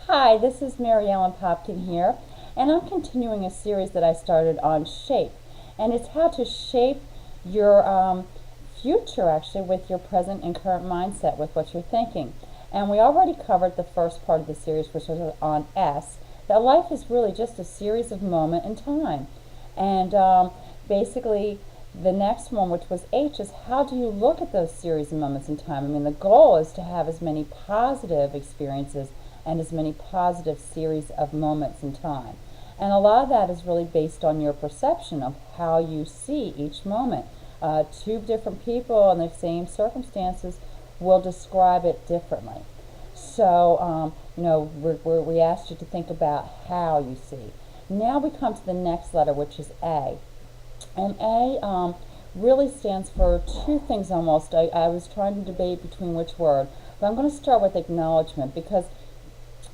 Hi, this is Ellen Popkin here, and I'm continuing a series that I started on shape. And it's how to shape your future actually with your present and current mindset, with what you're thinking. And we already covered the first part of the series, which was on S, that life is really just a series of moment in time. And basically, the next one, which was H, is how do you look at those series of moments in time? I mean, the goal is to have as many positive experiences and as many positive series of moments in time. And a lot of that is really based on your perception of how you see each moment. Two different people in the same circumstances will describe it differently. So, we asked you to think about how you see. Now we come to the next letter, which is A. And A really stands for two things almost. I was trying to debate between which word, but I'm going to start with acknowledgement, because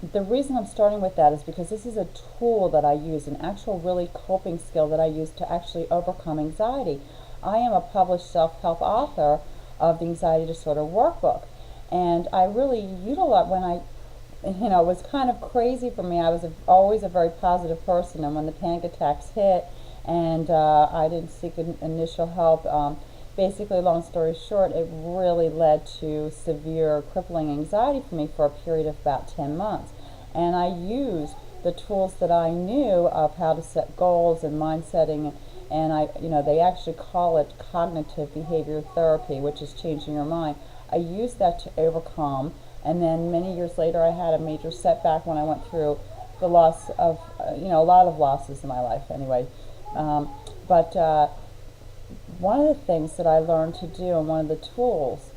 the reason I'm starting with that is because this is a tool that I use, an actual really coping skill that I use to actually overcome anxiety. I am a published self-help author of the Anxiety Disorder Workbook, and I really utilize when it was kind of crazy for me. I was always a very positive person, and when the panic attacks hit and I didn't seek initial help, basically, long story short, it really led to severe crippling anxiety for me for a period of about 10 months. And I used the tools that I knew of how to set goals and mind setting, and they actually call it cognitive behavior therapy, which is changing your mind. I used that to overcome, and then many years later I had a major setback when I went through the loss of, a lot of losses in my life anyway. But one of the things that I learned to do, and one of the tools,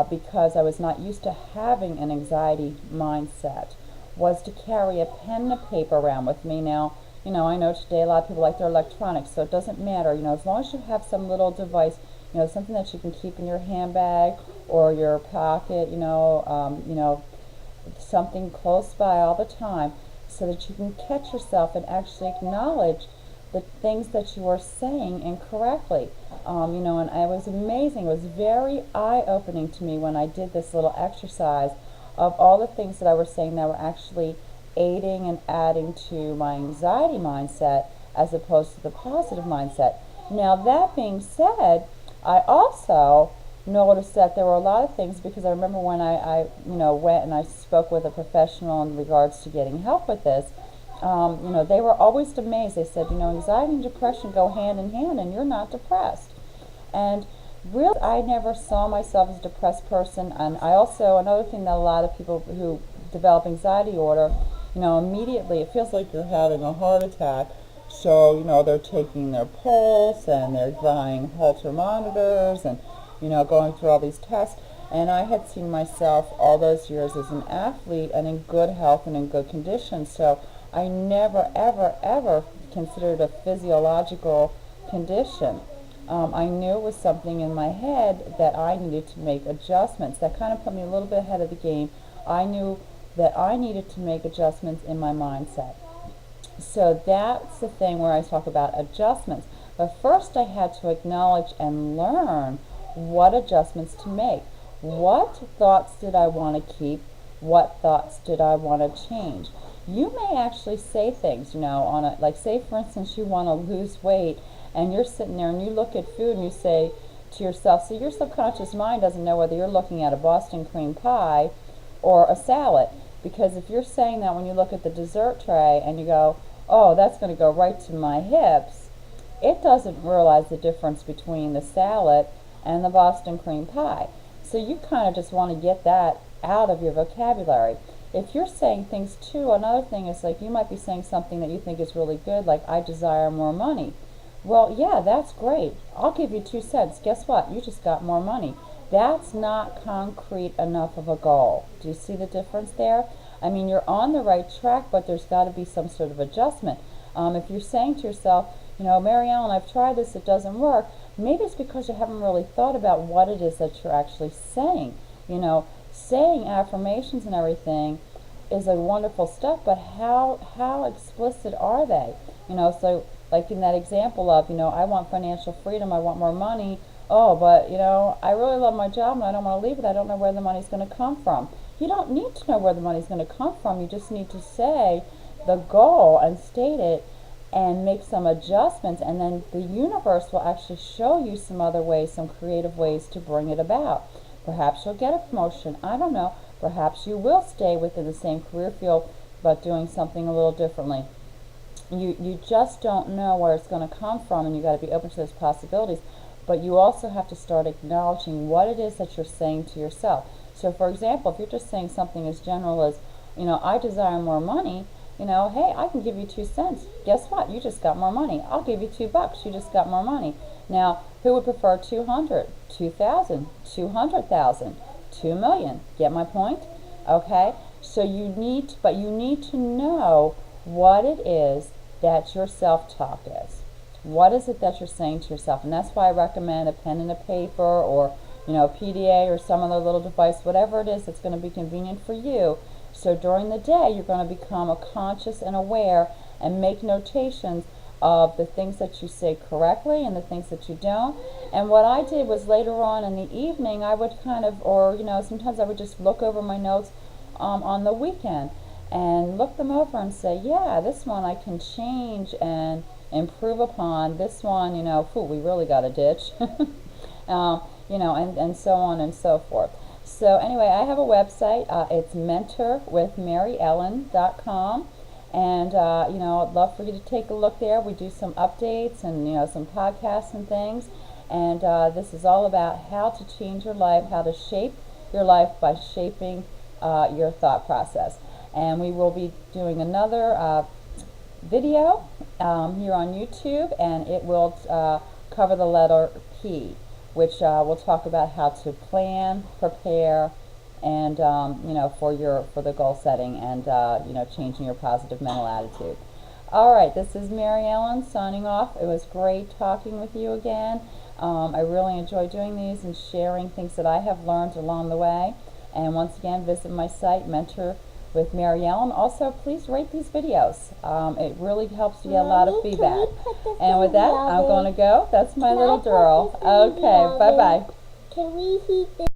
because I was not used to having an anxiety mindset, was to carry a pen and a paper around with me. Now, I know today a lot of people like their electronics, so it doesn't matter. As long as you have some little device, something that you can keep in your handbag or your pocket, something close by all the time, so that you can catch yourself and actually acknowledge the things that you are saying incorrectly. And it was amazing. It was very eye-opening to me when I did this little exercise of all the things that I was saying that were actually aiding and adding to my anxiety mindset as opposed to the positive mindset. Now, that being said, I also noticed that there were a lot of things, because I remember when I went and I spoke with a professional in regards to getting help with this. They were always amazed. They said, anxiety and depression go hand in hand, and you're not depressed. And really, I never saw myself as a depressed person. And I also, another thing that a lot of people who develop anxiety disorder, immediately it feels like you're having a heart attack. So, they're taking their pulse, and they're buying Holter monitors, and, going through all these tests. And I had seen myself all those years as an athlete and in good health and in good condition. So I never, ever, ever considered a physiological condition. I knew it was something in my head that I needed to make adjustments. That kind of put me a little bit ahead of the game. I knew that I needed to make adjustments in my mindset. So that's the thing where I talk about adjustments. But first I had to acknowledge and learn what adjustments to make. What thoughts did I want to keep? What thoughts did I want to change? You may actually say things, like say for instance you want to lose weight, and you're sitting there and you look at food and you say to yourself, so your subconscious mind doesn't know whether you're looking at a Boston cream pie or a salad. Because if you're saying that when you look at the dessert tray and you go, oh, that's going to go right to my hips, it doesn't realize the difference between the salad and the Boston cream pie. So you kind of just want to get that out of your vocabulary. If you're saying things too, another thing is like you might be saying something that you think is really good, like I desire more money. Well, yeah, that's great. I'll give you 2 cents. Guess what? You just got more money. That's not concrete enough of a goal. Do you see the difference there? I mean, you're on the right track, but there's got to be some sort of adjustment. If you're saying to yourself, Mary Ellen, I've tried this, it doesn't work, maybe it's because you haven't really thought about what it is that you're actually saying. Saying affirmations and everything is a wonderful stuff, but how explicit are they? So like in that example of, I want financial freedom, I want more money. Oh, but I really love my job and I don't want to leave it. I don't know where the money's going to come from. You don't need to know where the money's going to come from. You just need to say the goal and state it and make some adjustments, and then the universe will actually show you some other ways, some creative ways to bring it about. Perhaps you'll get a promotion. I don't know. Perhaps you will stay within the same career field but doing something a little differently. You just don't know where it's going to come from, and you got to be open to those possibilities. But you also have to start acknowledging what it is that you're saying to yourself. So for example, if you're just saying something as general as, I desire more money, hey, I can give you 2 cents. Guess what? You just got more money. I'll give you $2. You just got more money. Now, who would prefer 200, 2,000, 200,000, 2 million? Get my point? Okay? So you need to know what it is that your self-talk is. What is it that you're saying to yourself? And that's why I recommend a pen and a paper, or PDA or some other little device, whatever it is that's going to be convenient for you. So during the day, you're going to become conscious and aware and make notations of the things that you say correctly and the things that you don't. And what I did was later on in the evening, I would sometimes I would just look over my notes on the weekend and look them over and say, yeah, this one I can change and improve upon. This one, we really got a ditch. And so on and so forth. So anyway, I have a website. It's mentorwithmaryellen.com. And, I'd love for you to take a look there. We do some updates and, some podcasts and things. And this is all about how to change your life, how to shape your life by shaping your thought process. And we will be doing another video here on YouTube, and it will cover the letter P, which we'll talk about how to plan, prepare, and for the goal setting and changing your positive mental attitude. All right, this is Mary Ellen signing off. It was great talking with you again. I really enjoy doing these and sharing things that I have learned along the way. And once again, visit my site, Mentor with Mary Ellen. Also, please rate these videos. It really helps to get a lot of feedback. And with that, I'm going to go. That's my little girl. Okay, bye-bye. Can we heat this?